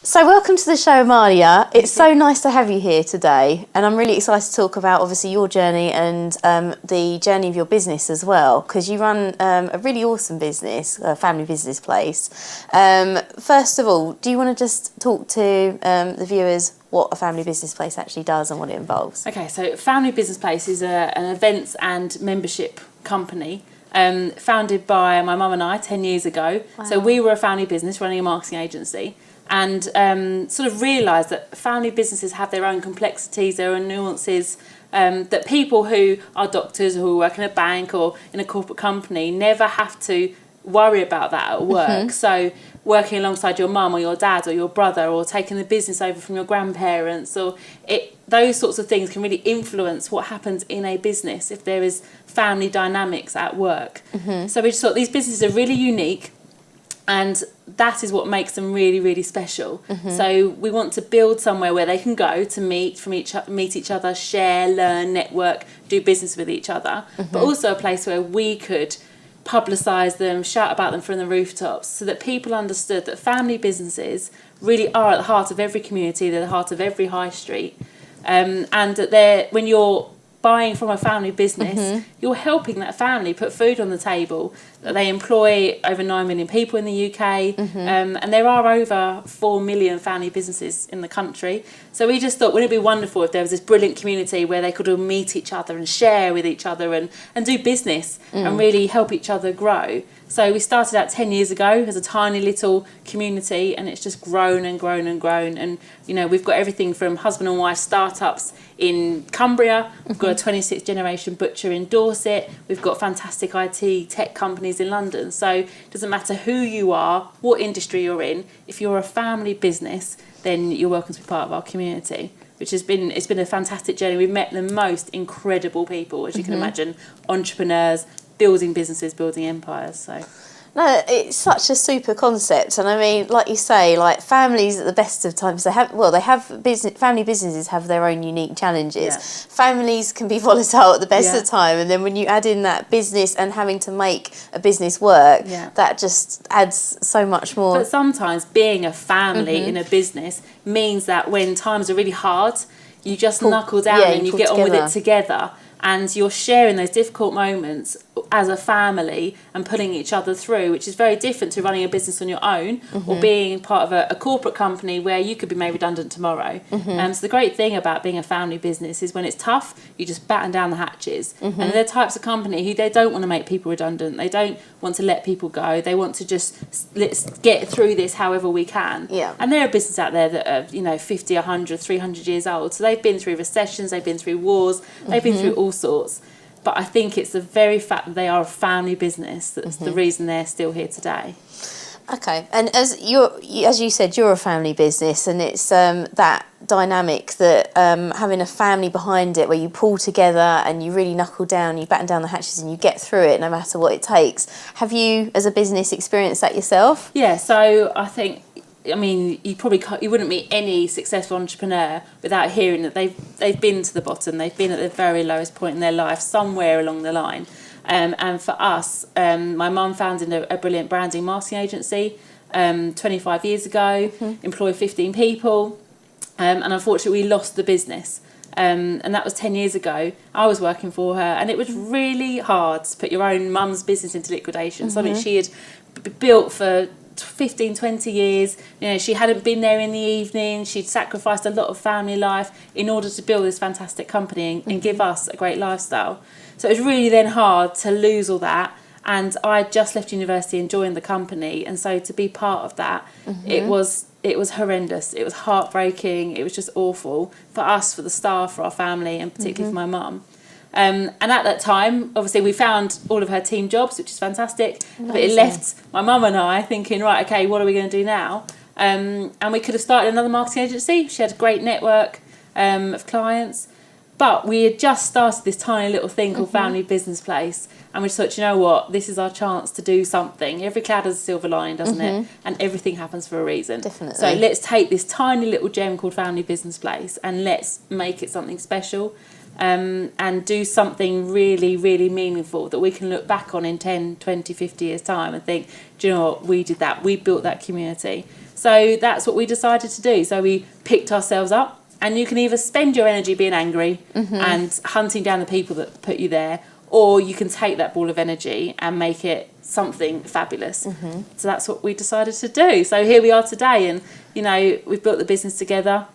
So welcome to the show, Amalia. It's so nice to have you here today, and I'm really excited to talk about obviously your journey and the journey of your business as well, because you run a really awesome business, a family business place. First of all, do you want to just talk to the viewers what a family business place actually does and what it involves? Okay, so Family Business Place is an events and membership company founded by my mum and I 10 years ago. Wow. So we were a family business running a marketing agency, and sort of realised that family businesses have their own complexities, their own nuances, that people who are doctors or who work in a bank or in a corporate company never have to worry about that at work. Mm-hmm. So working alongside your mum or your dad or your brother, or taking the business over from your grandparents, or those sorts of things can really influence what happens in a business if there is family dynamics at work. Mm-hmm. So we just thought these businesses are really unique, and that is what makes them really, really special. Mm-hmm. So we want to build somewhere where they can go to meet each other, share, learn, network, do business with each other, mm-hmm. but also a place where we could publicise them, shout about them from the rooftops, so that people understood that family businesses really are at the heart of every community, they're the heart of every high street, and that when you're buying from a family business, mm-hmm. you're helping that family put food on the table. They employ over 9 million people in the UK, mm-hmm. And there are over 4 million family businesses in the country. So we just thought, wouldn't it be wonderful if there was this brilliant community where they could all meet each other and share with each other and do business and really help each other grow. So we started out 10 years ago as a tiny little community, and it's just grown and grown and grown. And, you know, we've got everything from husband and wife startups in Cumbria. We've got a 26th generation butcher in Dorset. We've got fantastic IT tech companies in London. So it doesn't matter who you are, what industry you're in. If you're a family business, then you're welcome to be part of our community, which it's been a fantastic journey. We've met the most incredible people, as you can imagine, entrepreneurs, building businesses, building empires. So no, it's such a super concept, and I mean, like you say, like families at the best of times, family businesses have their own unique challenges. Yeah. Families can be volatile at the best of time, and then when you add in that business and having to make a business work, that just adds so much more. But sometimes being a family in a business means that when times are really hard, you just knuckle down and you get on with it together. And you're sharing those difficult moments as a family and pulling each other through, which is very different to running a business on your own or being part of a corporate company where you could be made redundant tomorrow. So the great thing about being a family business is when it's tough, you just batten down the hatches. And they're types of company who they don't want to make people redundant. They don't want to let people go. They want to just, let's get through this however we can. Yeah. And there are businesses out there that are, 50, 100, 300 years old. So they've been through recessions, they've been through wars, they've been through all sorts. But I think it's the very fact that they are a family business that's the reason they're still here today. Okay, and as you said, you're a family business, and it's that dynamic that having a family behind it, where you pull together and you really knuckle down, you batten down the hatches, and you get through it no matter what it takes. Have you, as a business, experienced that yourself? Yeah, so I think, you wouldn't meet any successful entrepreneur without hearing that they've been to the bottom, they've been at the very lowest point in their life somewhere along the line. And for us, my mum founded a brilliant branding marketing agency 25 years ago, employed 15 people, and unfortunately we lost the business. And that was 10 years ago. I was working for her, and it was really hard to put your own mum's business into liquidation, something she had built for 15, 20 years. She hadn't been there in the evening. She'd sacrificed a lot of family life in order to build this fantastic company and give us a great lifestyle. So it was really then hard to lose all that. And I just left university and joined the company, and so to be part of that, it was horrendous. It was heartbreaking. It was just awful for us, for the staff, for our family, and particularly for my mum. And at that time, obviously, we found all of her team jobs, which is fantastic. Amazing. But it left my mum and I thinking, right, okay, what are we going to do now? And we could have started another marketing agency. She had a great network of clients. But we had just started this tiny little thing called Family Business Place. And we just thought, you know what, this is our chance to do something. Every cloud has a silver lining, doesn't it? And everything happens for a reason. Definitely. So let's take this tiny little gem called Family Business Place and let's make it something special. And do something really, really meaningful that we can look back on in 10, 20, 50 years' time and think, do you know what, we did that, we built that community. So that's what we decided to do. So we picked ourselves up, and you can either spend your energy being angry and hunting down the people that put you there, or you can take that ball of energy and make it something fabulous. So that's what we decided to do. So here we are today, and we've built the business together.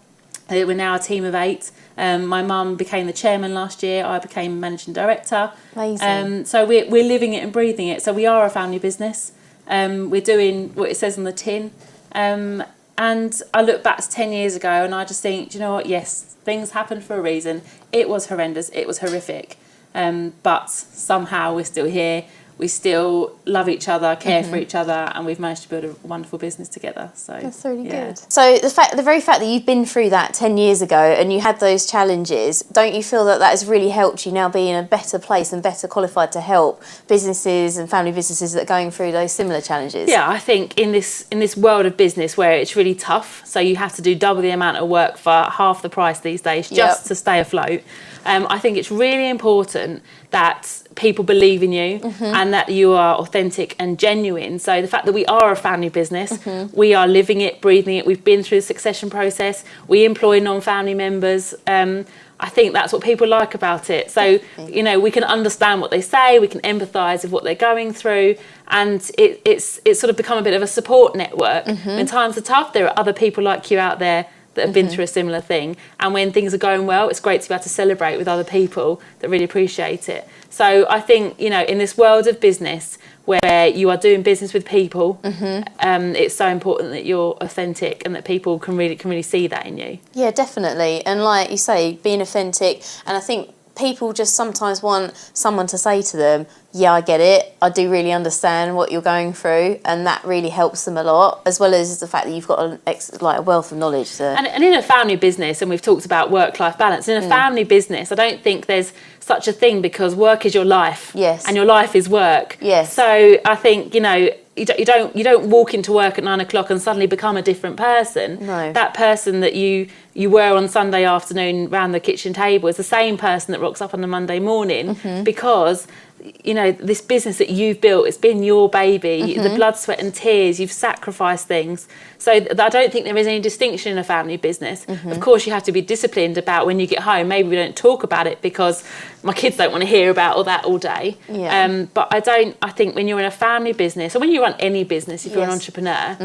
We're now a team of 8. My mum became the chairman last year. I became managing director. Amazing. So we're living it and breathing it. So we are a family business. We're doing what it says on the tin. And I look back to 10 years ago, and I just think, do you know what? Yes, things happened for a reason. It was horrendous. It was horrific. But somehow we're still here. We still love each other, care for each other, and we've managed to build a wonderful business together. So that's really good. So the very fact that you've been through that 10 years ago and you had those challenges, don't you feel that has really helped you now be in a better place and better qualified to help businesses and family businesses that are going through those similar challenges? Yeah, I think in this world of business where it's really tough, so you have to do double the amount of work for half the price these days just to stay afloat. I think it's really important that people believe in you and that you are authentic and genuine. So the fact that we are a family business, we are living it, breathing it. We've been through the succession process. We employ non-family members. I think that's what people like about it. So, we can understand what they say, we can empathise with what they're going through, and it's sort of become a bit of a support network. When times are tough, there are other people like you out there that have been through a similar thing, and when things are going well, it's great to be able to celebrate with other people that really appreciate it. So I think in this world of business where you are doing business with people, it's so important that you're authentic and that people can really see that in you. Yeah, definitely. And like you say, being authentic, and I think people just sometimes want someone to say to them, yeah, I get it, I do really understand what you're going through, and that really helps them a lot, as well as the fact that you've got a wealth of knowledge. And in a family business, and we've talked about work-life balance, in a family business, I don't think there's such a thing, because work is your life. Yes. And your life is work. Yes. So I think, you don't walk into work at 9 o'clock and suddenly become a different person. No. That person that you were on Sunday afternoon round the kitchen table is the same person that rocks up on a Monday morning, because this business that you've built, it's been your baby, the blood, sweat and tears, you've sacrificed things. So I don't think there is any distinction in a family business. Of course, you have to be disciplined about when you get home. Maybe we don't talk about it because my kids don't want to hear about all that all day. Yeah. But I think when you're in a family business, or when you run any business, if you're an entrepreneur,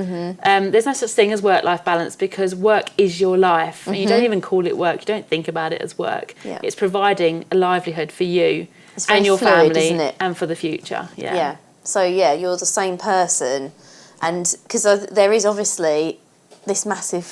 there's no such thing as work-life balance, because work is your life. And you don't even call it work. You don't think about it as work. Yeah. It's providing a livelihood for you and your fluid, family, isn't it? and for the future. Yeah. So you're the same person, and because there is obviously this massive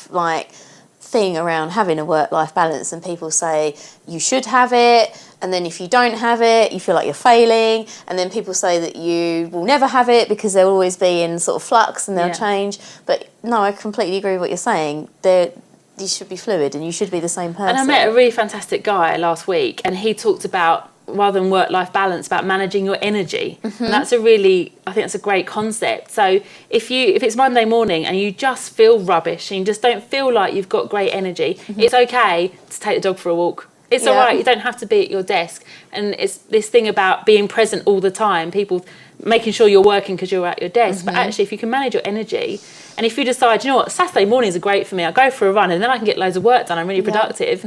thing around having a work-life balance, and people say you should have it, and then if you don't have it, you feel like you're failing, and then people say that you will never have it because they'll always be in sort of flux and they'll change. But no, I completely agree with what you're saying. You should be fluid, and you should be the same person. And I met a really fantastic guy last week, and he talked about, rather than work-life balance, about managing your energy. And that's I think that's a great concept. So if it's Monday morning and you just feel rubbish and you just don't feel like you've got great energy, it's okay to take the dog for a walk. It's all right. You don't have to be at your desk. And it's this thing about being present all the time, people making sure you're working because you're at your desk. But actually, if you can manage your energy, and if you decide, you know what, Saturday mornings are great for me, I'll go for a run and then I can get loads of work done, I'm really productive.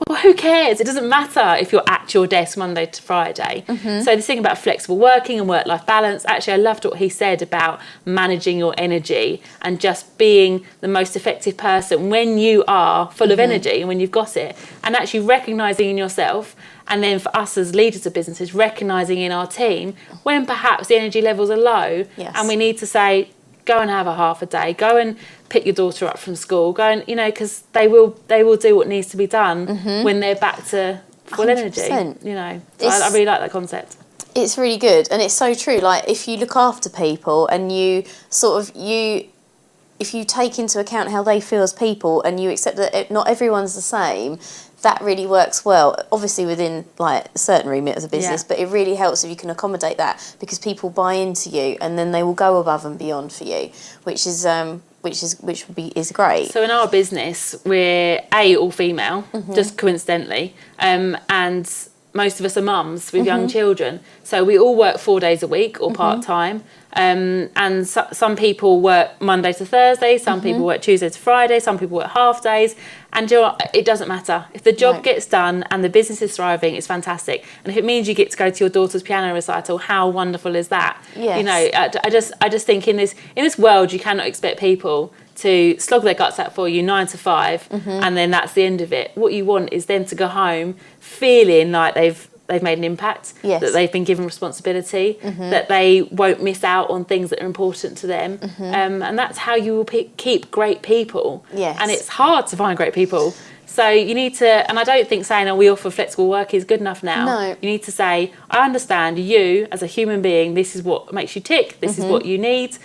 Well, who cares? It doesn't matter if you're at your desk Monday to Friday. So this thing about flexible working and work-life balance, actually I loved what he said about managing your energy and just being the most effective person when you are full of energy and when you've got it, and actually recognising in yourself. And then for us as leaders of businesses, recognising in our team when perhaps the energy levels are low, and we need to say, go and have a half a day, go and pick your daughter up from school, go and, because they will do what needs to be done when they're back to full 100%. Energy. So I really like that concept. It's really good, and it's so true. Like, if you look after people and you if you take into account how they feel as people, and you accept that not everyone's the same, that really works well, obviously within a certain remit as a business, but it really helps if you can accommodate that, because people buy into you and then they will go above and beyond for you, which is great. So in our business, we're all female, just coincidentally, and most of us are mums with young children. So we all work 4 days a week or part-time. And some people work Monday to Thursday, some people work Tuesday to Friday, some people work half days, and it doesn't matter. If the job gets done and the business is thriving, it's fantastic. And if it means you get to go to your daughter's piano recital, how wonderful is that? Yes. You know, I just think in this world, you cannot expect people to slog their guts out for you 9 to 5, and then that's the end of it. What you want is them to go home feeling like they've made an impact, that they've been given responsibility, that they won't miss out on things that are important to them. And that's how you will keep great people. Yes. And it's hard to find great people. So you need to, and I don't think saying, oh, we offer flexible work is good enough now. No. You need to say, I understand you as a human being, this is what makes you tick, this is what you need.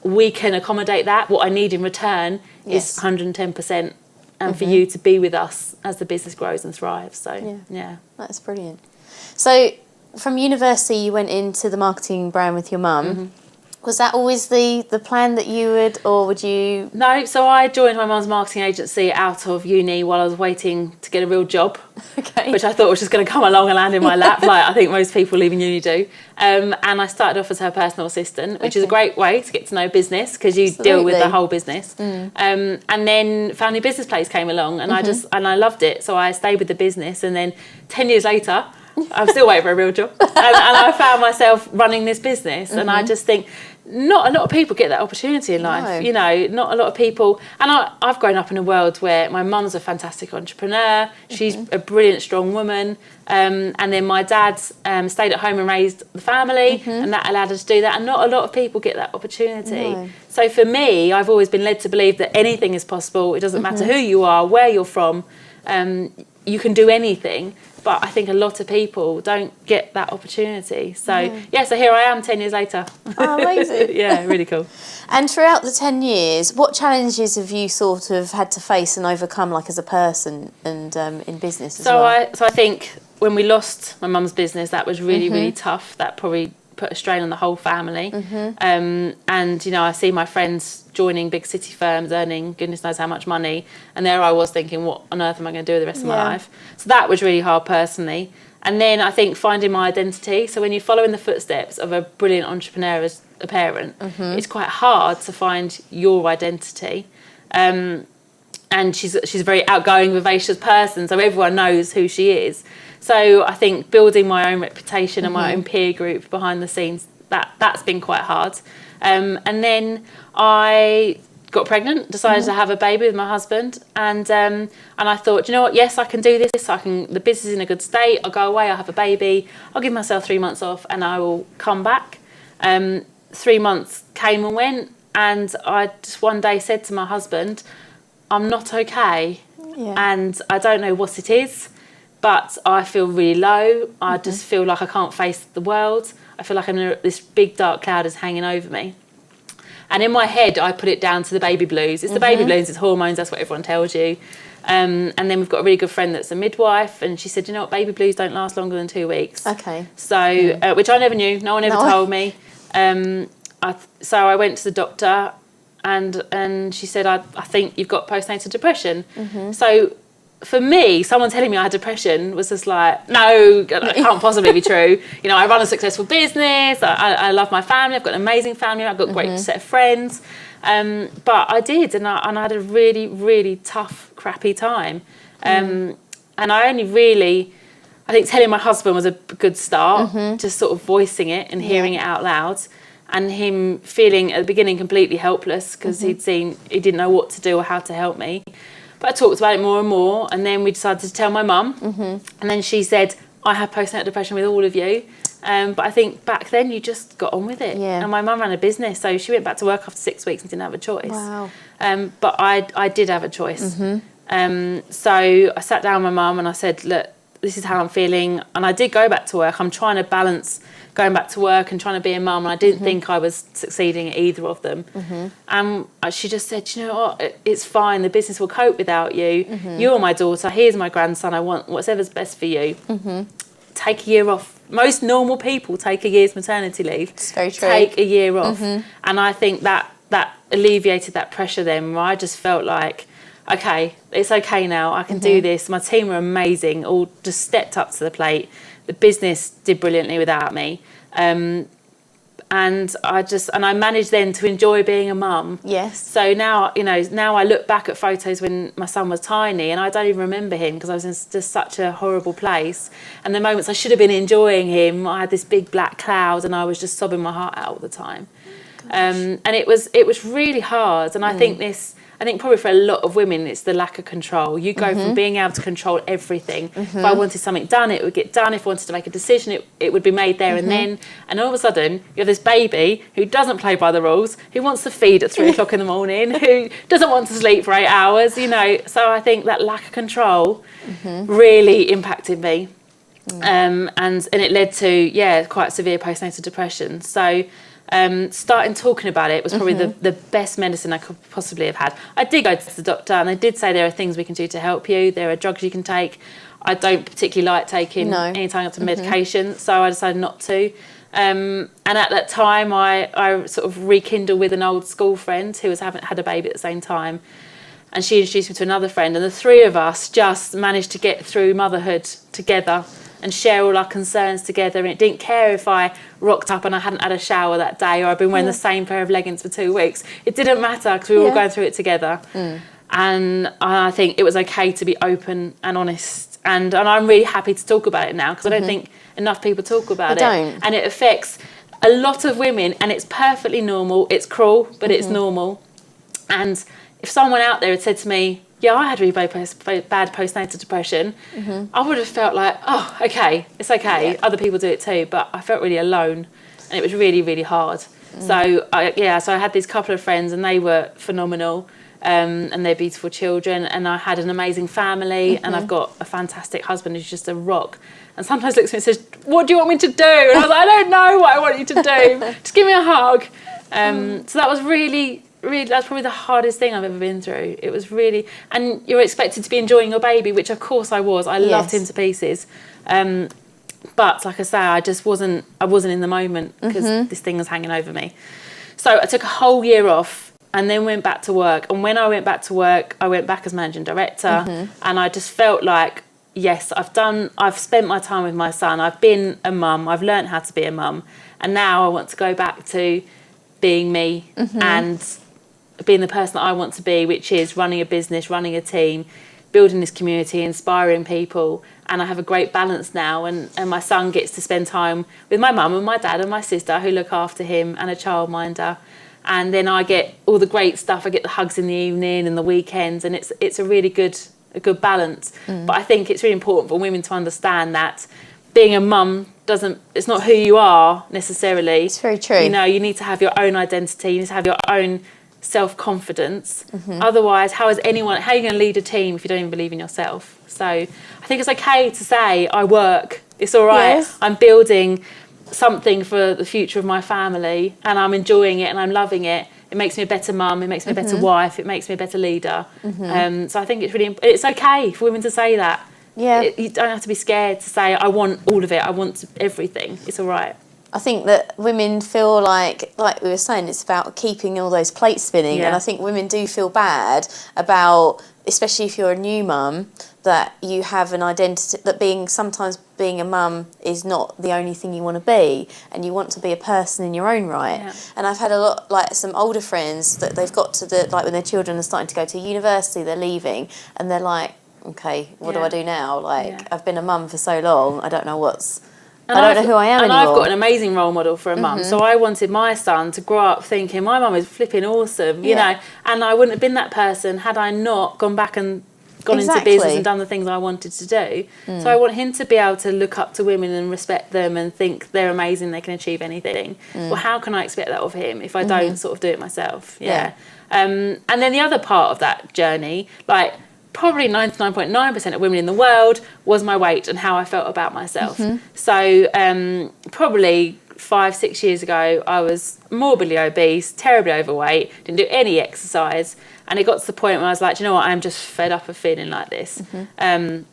We can accommodate that. What I need in return is 110%. And for you to be with us as the business grows and thrives. So, yeah. That's brilliant. So from university, you went into the marketing brand with your mum. Was that always the plan that you would, or would you? No, so I joined my mum's marketing agency out of uni while I was waiting to get a real job, which I thought was just going to come along and land in my lap, like I think most people leaving uni do. And I started off as her personal assistant, which is a great way to get to know business because you deal with the whole business. And then Family Business Place came along, and I loved it, so I stayed with the business. And then 10 years later, I'm still waiting for a real job, and I found myself running this business, and I just think not a lot of people get that opportunity in life. No. You know, not a lot of people. And I've grown up in a world where my mum's a fantastic entrepreneur. She's a brilliant, strong woman. And then my dad stayed at home and raised the family, and that allowed us to do that. And not a lot of people get that opportunity. No. So for me, I've always been led to believe that anything is possible. It doesn't matter who you are, where you're from. You can do anything. But I think a lot of people don't get that opportunity. So, so here I am 10 years later. Oh, amazing. Yeah, really cool. And throughout the 10 years, what challenges have you sort of had to face and overcome, like as a person and in business as well? So I think when we lost my mum's business, that was really, really tough. That probably put a strain on the whole family. And, you know, I see my friends joining big city firms, earning goodness knows how much money. And there I was thinking, what on earth am I going to do with the rest of my life? So that was really hard personally. And then I think finding my identity. So when you follow in the footsteps of a brilliant entrepreneur as a parent, it's quite hard to find your identity. And she's a very outgoing, vivacious person, so everyone knows who she is. So I think building my own reputation and my own peer group behind the scenes, that's been quite hard. And then I got pregnant, decided to have a baby with my husband, and I thought, you know what, yes, I can do this. The business is in a good state. I'll go away, I'll have a baby, I'll give myself 3 months off, and I will come back. 3 months came and went, and I just one day said to my husband, I'm not okay, and I don't know what it is, but I feel really low. I just feel like I can't face the world. I feel like this big dark cloud is hanging over me. And in my head, I put it down to the baby blues. It's the baby blues, it's hormones, that's what everyone tells you. And then we've got a really good friend that's a midwife, and she said, you know what, baby blues don't last longer than 2 weeks. Okay. So, which I never knew, no one ever told me. So I went to the doctor, and she said, I think you've got postnatal depression. So for me, someone telling me I had depression was just like, no, it can't possibly be true. You know, I run a successful business. I love my family. I've got an amazing family. I've got a great set of friends. But I did, and I had a really, really tough, crappy time. And I only really, I think telling my husband was a good start, just sort of voicing it and hearing it out loud. And him feeling at the beginning completely helpless because he didn't know what to do or how to help me. But I talked about it more and more, and then we decided to tell my mum, and then she said, I have postnatal depression with all of you. But I think back then you just got on with it. Yeah. And my mum ran a business, so she went back to work after 6 weeks and didn't have a choice. Wow. But I did have a choice. So I sat down with my mum and I said, look, this is how I'm feeling. And I did go back to work. I'm trying to balance going back to work and trying to be a mum, and I didn't think I was succeeding at either of them. And she just said, you know what, it's fine, the business will cope without you. You're my daughter, here's my grandson, I want whatever's best for you. Take a year off. Most normal people take a year's maternity leave. It's very true. Take a year off. And I think that alleviated that pressure then, where I just felt like, okay, it's okay now, I can do this. My team were amazing, all just stepped up to the plate. The business did brilliantly without me. And and I managed then to enjoy being a mum. Yes. So now, now I look back at photos when my son was tiny, and I don't even remember him because I was in just such a horrible place. And the moments I should have been enjoying him, I had this big black cloud, and I was just sobbing my heart out all the time. And it was really hard. And I think probably for a lot of women, it's the lack of control. You go from being able to control everything. If I wanted something done, it would get done. If I wanted to make a decision, it would be made there and then. And all of a sudden, you have this baby who doesn't play by the rules, who wants to feed at 3 o'clock in the morning, who doesn't want to sleep for 8 hours, So I think that lack of control really impacted me. And it led to, quite severe postnatal depression. So starting talking about it was probably the best medicine I could possibly have had. I did go to the doctor, and they did say there are things we can do to help you. There are drugs you can take. I don't particularly like taking any kind of medication, so I decided not to. And at that time, I sort of rekindled with an old school friend who had a baby at the same time. And she introduced me to another friend, and the three of us just managed to get through motherhood together and share all our concerns together. And it didn't care if I rocked up and I hadn't had a shower that day, or I'd been wearing the same pair of leggings for 2 weeks. It didn't matter because we were all going through it together. And I think it was okay to be open and honest. And I'm really happy to talk about it now, because I don't think enough people talk about it. And it affects a lot of women, and it's perfectly normal. It's cruel, but it's normal. And if someone out there had said to me, yeah, I had really bad postnatal depression, I would have felt like, oh, okay, it's okay. Other people do it too. But I felt really alone, and it was really, really hard. So I had these couple of friends, and they were phenomenal, and they're beautiful children. And I had an amazing family, and I've got a fantastic husband who's just a rock. And sometimes looks at me and says, what do you want me to do? And I was like, I don't know what I want you to do. Just give me a hug. So that was really, that's probably the hardest thing I've ever been through. It was really, and you're expected to be enjoying your baby, which of course I was. I loved him to pieces. But like I say, I wasn't in the moment because this thing was hanging over me. So I took a whole year off and then went back to work. And when I went back to work, I went back as managing director, and I just felt like, yes, I've spent my time with my son. I've been a mum. I've learned how to be a mum. And now I want to go back to being me and being the person that I want to be, which is running a business, running a team, building this community, inspiring people. And I have a great balance now, and my son gets to spend time with my mum and my dad and my sister, who look after him, and a childminder. And then I get all the great stuff. I get the hugs in the evening and the weekends, and it's a really good balance. But I think it's really important for women to understand that being a mum it's not who you are necessarily. It's very true. You need to have your own identity. You need to have your own self-confidence. Otherwise, how are you going to lead a team if you don't even believe in yourself? So I think it's okay to say, I work, it's all right. Yes. I'm building something for the future of my family, and I'm enjoying it and I'm loving it. It makes me a better mum, it makes me a better wife, it makes me a better leader. So I think it's okay for women to say that. Yeah. You don't have to be scared to say, I want all of it, I want everything. It's all right. I think that women feel like we were saying, it's about keeping all those plates spinning. Yeah. And I think women do feel bad about, especially if you're a new mum, that you have an identity, that sometimes being a mum is not the only thing you want to be, and you want to be a person in your own right. Yeah. And I've had a lot, some older friends that they've got to when their children are starting to go to university, they're leaving, and they're like, okay, what do I do now? I've been a mum for so long, I don't know I don't know who I am anymore. And I've got an amazing role model for a mum. So I wanted my son to grow up thinking, my mum is flipping awesome, you know, and I wouldn't have been that person had I not gone back and gone into business and done the things I wanted to do. So I want him to be able to look up to women and respect them and think they're amazing, they can achieve anything. Well, how can I expect that of him if I don't sort of do it myself? Yeah. And then the other part of that journey, probably 99.9% of women in the world, was my weight and how I felt about myself. So probably 5-6 years ago, I was morbidly obese, terribly overweight, didn't do any exercise, and it got to the point where I was like, do you know what, I'm just fed up of feeling like this. And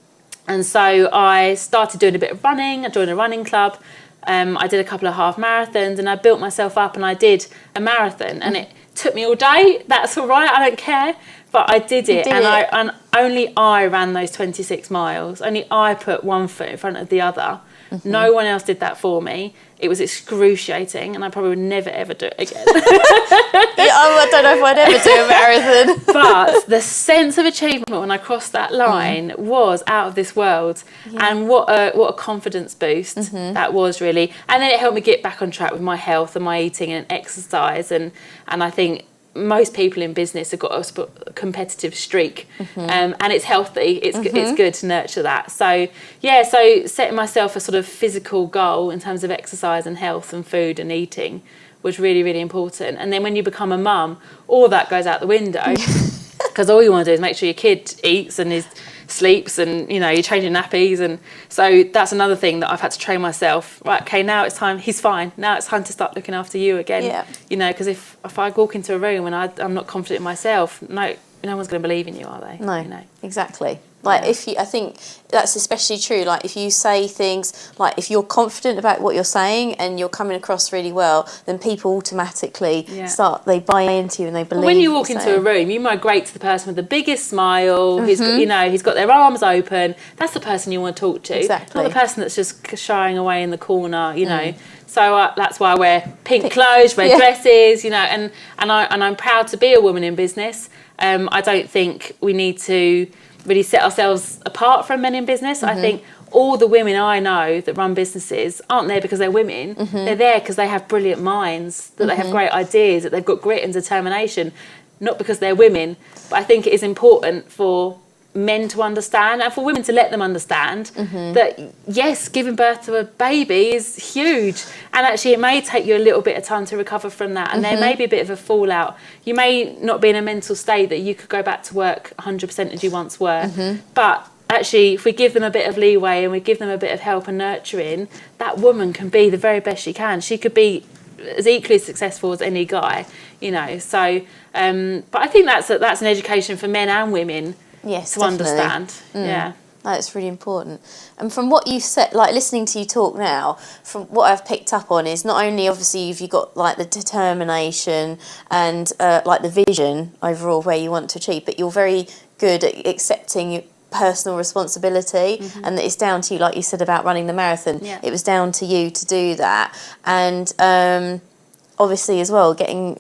so I started doing a bit of running. I joined a running club. I did a couple of half marathons, and I built myself up, and I did a marathon, and it took me all day. That's all right, I don't care. But I did it, and only I ran those 26 miles. Only I put one foot in front of the other. No one else did that for me. It was excruciating, and I probably would never ever do it again. I don't know if I'd ever do a marathon. But the sense of achievement when I crossed that line was out of this world, and what a confidence boost that was, really. And then it helped me get back on track with my health and my eating and exercise, and I think most people in business have got a competitive streak, and it's healthy. It's good to nurture that. So setting myself a sort of physical goal in terms of exercise and health and food and eating was really, really important. And then when you become a mum, all that goes out the window, because all you want to do is make sure your kid eats and sleeps, and you're changing nappies. And so that's another thing that I've had to train myself. Right, okay, now it's time, he's fine, now it's time to start looking after you again. Because if I walk into a room and I'm not confident in myself, no one's going to believe in you, are they? No, exactly. Like I think that's especially true. Like if you say things, like if you're confident about what you're saying and you're coming across really well, then people automatically they buy into you and they believe. When you walk into a room, you migrate to the person with the biggest smile. Who's he's got their arms open. That's the person you want to talk to. Exactly. Not the person that's just shying away in the corner. So that's why I wear pink clothes, wear dresses. And I'm proud to be a woman in business. I don't think we need to really set ourselves apart from men in business. I think all the women I know that run businesses aren't there because they're women. They're there because they have brilliant minds, that they have great ideas, that they've got grit and determination, not because they're women. But I think it is important for men to understand and for women to let them understand that yes, giving birth to a baby is huge, and actually it may take you a little bit of time to recover from that, and there may be a bit of a fallout. You may not be in a mental state that you could go back to work 100% as you once were, but actually if we give them a bit of leeway and we give them a bit of help and nurturing, that woman can be the very best she can. She could be as equally successful as any guy, so but I think that's an education for men and women. Yes, to definitely. understand. Yeah. That's really important. And from what you've said, like listening to you talk now, from what I've picked up on is not only obviously you've got like the determination and like the vision overall where you want to achieve, but you're very good at accepting personal responsibility, and that it's down to you, like you said about running the marathon. It was down to you to do that. And obviously as well, getting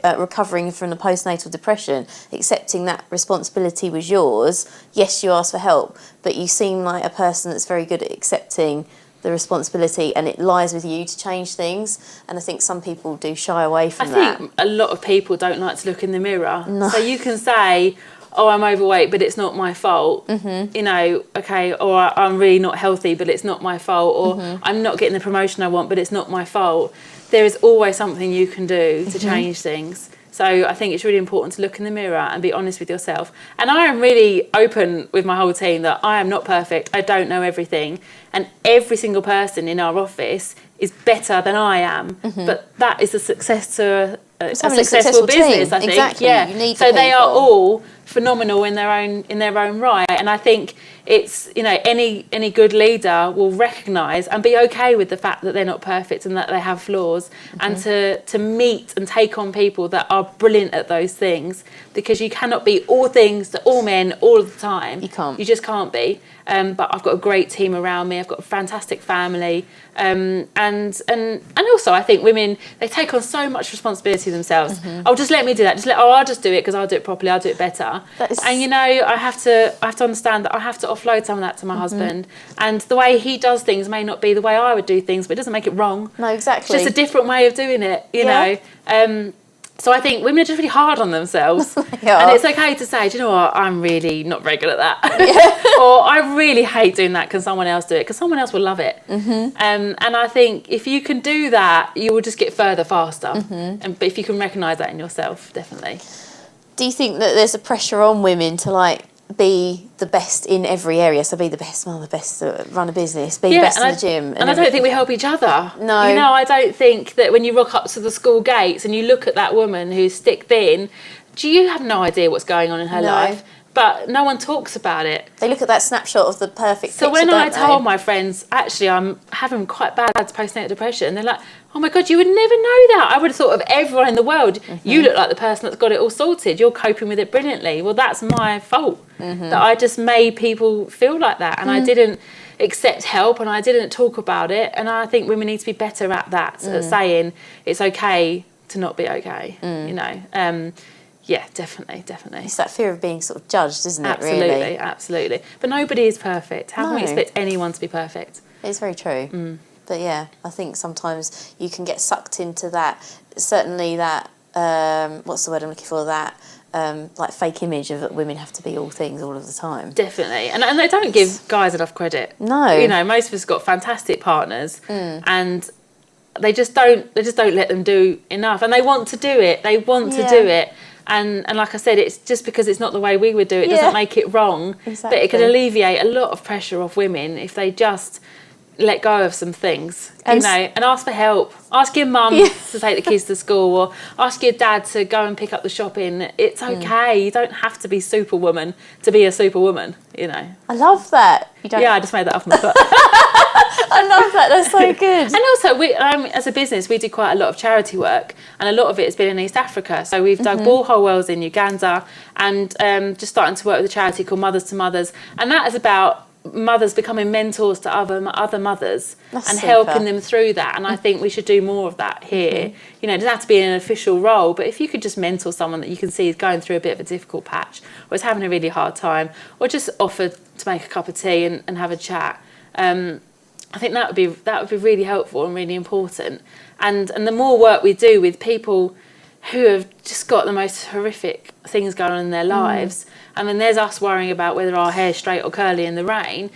recovering from the postnatal depression, accepting that responsibility was yours. Yes, you asked for help, but you seem like a person that's very good at accepting the responsibility, and it lies with you to change things. And I think some people do shy away from that. I think a lot of people don't like to look in the mirror. No. So you can say, oh, I'm overweight, but it's not my fault. Okay, or I'm really not healthy, but it's not my fault. Or I'm not getting the promotion I want, but it's not my fault. There is always something you can do to change things. So I think it's really important to look in the mirror and be honest with yourself. And I am really open with my whole team that I am not perfect. I don't know everything. And every single person in our office is better than I am. But that is a success to a successful business, I think. Exactly. Yeah. You need so they are all phenomenal in their own right. And I think it's, any good leader will recognise and be okay with the fact that they're not perfect and that they have flaws, and to meet and take on people that are brilliant at those things, because you cannot be all things to all men all the time. You can't. You just can't be. But I've got a great team around me. I've got a fantastic family, and also I think women, they take on so much responsibility themselves. Oh, just let me do that. I'll just do it because I'll do it properly. I'll do it better. And I have to understand that I have to offload some of that to my husband, and the way he does things may not be the way I would do things, but it doesn't make it wrong. No, exactly. It's just a different way of doing it. You know. So I think women are just really hard on themselves. And it's okay to say, do you know what, I'm really not very good at that. Or I really hate doing that, can someone else do it? Because someone else will love it. And I think if you can do that, you will just get further faster. But if you can recognise that in yourself, definitely. Do you think that there's a pressure on women to be the best in every area? So be the best mum, the best to run a business, be the best in the gym. And I don't think we help each other. No. I don't think that when you rock up to the school gates and you look at that woman who's stick thin, you have no idea what's going on in her life. But no one talks about it. They look at that snapshot of the perfect picture, So when I told my friends, actually, I'm having quite bad postnatal depression, they're like, oh my God, you would never know that. I would have thought of everyone in the world. You look like the person that's got it all sorted. You're coping with it brilliantly. Well, that's my fault, that I just made people feel like that. And I didn't accept help, and I didn't talk about it. And I think women need to be better at that, at saying it's okay to not be okay, you know. Yeah, definitely. It's that fear of being sort of judged, isn't it, really? Absolutely, absolutely. But nobody is perfect. How can we expect anyone to be perfect? It's very true. But yeah, I think sometimes you can get sucked into that, certainly that, what's the word I'm looking for, that like fake image of that women have to be all things all of the time. Definitely. And they don't give guys enough credit. No. You know, most of us got fantastic partners and they just don't let them do enough. And they want to do it. They want to do it. And like I said, it's just because it's not the way we would do it doesn't make it wrong. Exactly. But it could alleviate a lot of pressure off women if they just let go of some things, you know, and ask for help. Ask your mum to take the kids to school, or ask your dad to go and pick up the shopping. It's okay. You don't have to be Superwoman to be a Superwoman, you know. I love that. You don't... Yeah, I just made that off my foot. I love that. That's so good. And also, we, as a business, we do quite a lot of charity work, and a lot of it has been in East Africa. So we've dug borehole wells in Uganda, and just starting to work with a charity called Mothers to Mothers, and that is about mothers becoming mentors to other mothers. That's and super. Helping them through that. And I think we should do more of that here. You know, it doesn't have to be in an official role, but if you could just mentor someone that you can see is going through a bit of a difficult patch, or is having a really hard time, or just offer to make a cup of tea and have a chat, I think that would be really helpful and really important. And the more work we do with people who have just got the most horrific things going on in their lives. I mean, there's us worrying about whether our hair's straight or curly in the rain.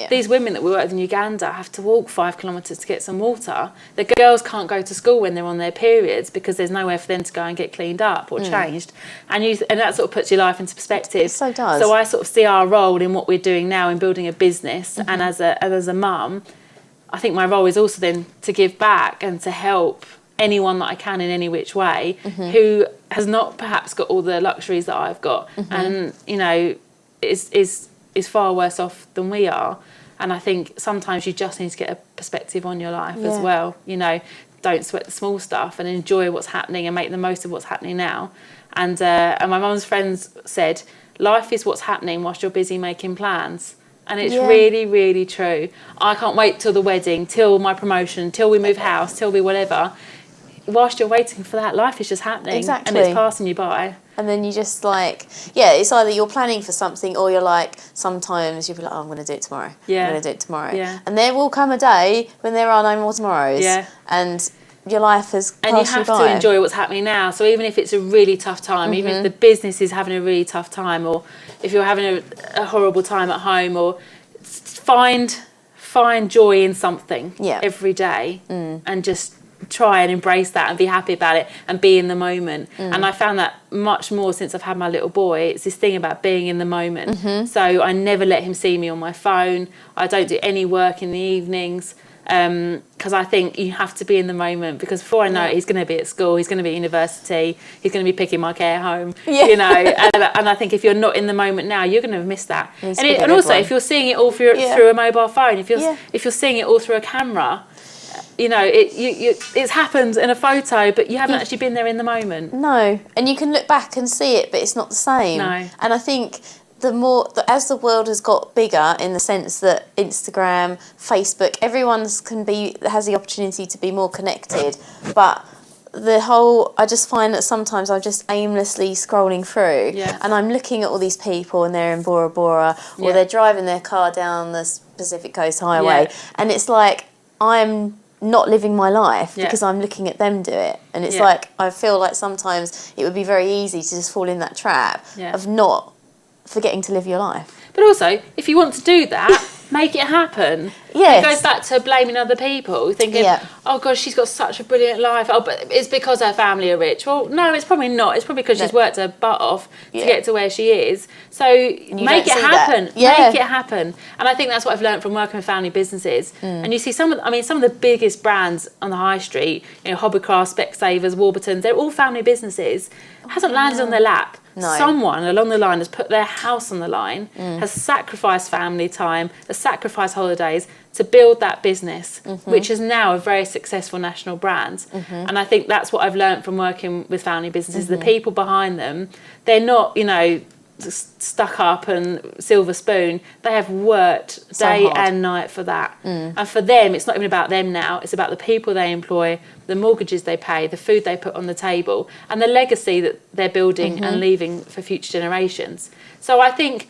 These women that we work with in Uganda have to walk 5 kilometres to get some water. The girls can't go to school when they're on their periods because there's nowhere for them to go and get cleaned up or changed. And that sort of puts your life into perspective. It so does. So I sort of see our role in what we're doing now in building a business, and as a mum, I think my role is also then to give back and to help anyone that I can in any which way who has not perhaps got all the luxuries that I've got, and you know is far worse off than we are. And I think sometimes you just need to get a perspective on your life as well. You know, don't sweat the small stuff and enjoy what's happening and make the most of what's happening now. And my mum's friends said, life is what's happening whilst you're busy making plans. And it's really, really true. I can't wait till the wedding, till my promotion, till we move house, till we whatever. Whilst you're waiting for that, life is just happening. Exactly. And it's passing you by. And then you just like, it's either you're planning for something or you're like, sometimes you'll be like, oh, I'm going to do it tomorrow. Yeah. I'm going to do it tomorrow. Yeah. And there will come a day when there are no more tomorrows. Yeah. And your life has passed you by. And you have to enjoy what's happening now. So even if it's a really tough time, even if the business is having a really tough time, or if you're having a horrible time at home, or find joy in something every day and just try and embrace that and be happy about it and be in the moment. And I found that much more since I've had my little boy. It's this thing about being in the moment. So I never let him see me on my phone. I don't do any work in the evenings because I think you have to be in the moment, because before I know it, he's going to be at school, he's going to be at university, he's going to be picking my care home, you know. And I think if you're not in the moment now, you're going to miss that. And also, if you're seeing it all through a mobile phone, if you're seeing it all through a camera, you know, it's happened in a photo, but you haven't actually been there in the moment. No, and you can look back and see it, but it's not the same. No. And I think as the world has got bigger, in the sense that Instagram, Facebook, everyone has the opportunity to be more connected, but I just find that sometimes I'm just aimlessly scrolling through and I'm looking at all these people and they're in Bora Bora or they're driving their car down the Pacific Coast Highway and it's like I'm not living my life because I'm looking at them do it, and it's like I feel like sometimes it would be very easy to just fall in that trap of not forgetting to live your life. But also, if you want to do that, make it happen. It goes back to blaming other people, thinking, oh God, she's got such a brilliant life. Oh, but it's because her family are rich. Well, no, it's probably not. It's probably because she's worked her butt off to get to where she is. So make it happen. Make it happen. And I think that's what I've learned from working with family businesses. And you see some of the biggest brands on the high street, you know, Hobbycraft, Specsavers, Warburtons, they're all family businesses. It hasn't landed on their lap. No. Someone along the line has put their house on the line, has sacrificed family time, has sacrificed holidays to build that business, which is now a very successful national brand. And I think that's what I've learned from working with family businesses. The people behind them, they're not, you know, stuck up and silver spoon. They have worked day and night for that. And for them, it's not even about them now. It's about the people they employ, the mortgages they pay, the food they put on the table, and the legacy that they're building and leaving for future generations. So I think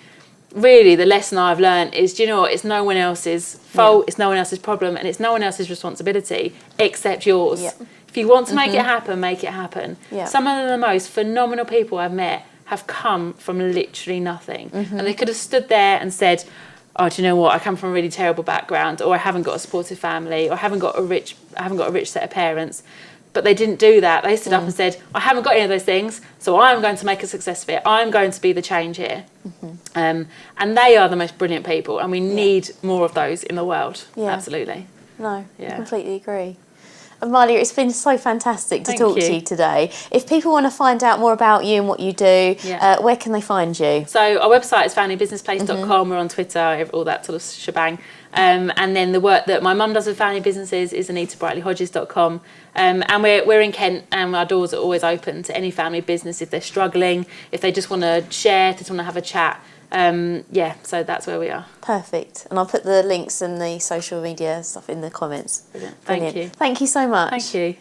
really the lesson I've learned is, do you know what, it's no one else's fault, it's no one else's problem, and it's no one else's responsibility except yours. If you want to make it happen, make it happen. Some of the most phenomenal people I've met have come from literally nothing. And they could have stood there and said, oh, do you know what, I come from a really terrible background, or I haven't got a supportive family, or I haven't got a rich set of parents. But they didn't do that. They stood up and said, I haven't got any of those things, so I'm going to make a success of it. I'm going to be the change here. And they are the most brilliant people, and we need more of those in the world. Absolutely. No, I completely agree. Amalia, it's been so fantastic to talk to you today. If people want to find out more about you and what you do, where can they find you? So our website is familybusinessplace.com. We're on Twitter, all that sort of shebang. And then the work that my mum does with family businesses is anitabrightlyhodges.com. And we're in Kent, and our doors are always open to any family business if they're struggling, if they just want to share, just want to have a chat. So that's where we are. Perfect. And I'll put the links and the social media stuff in the comments. Brilliant. Thank you. Thank you so much. Thank you.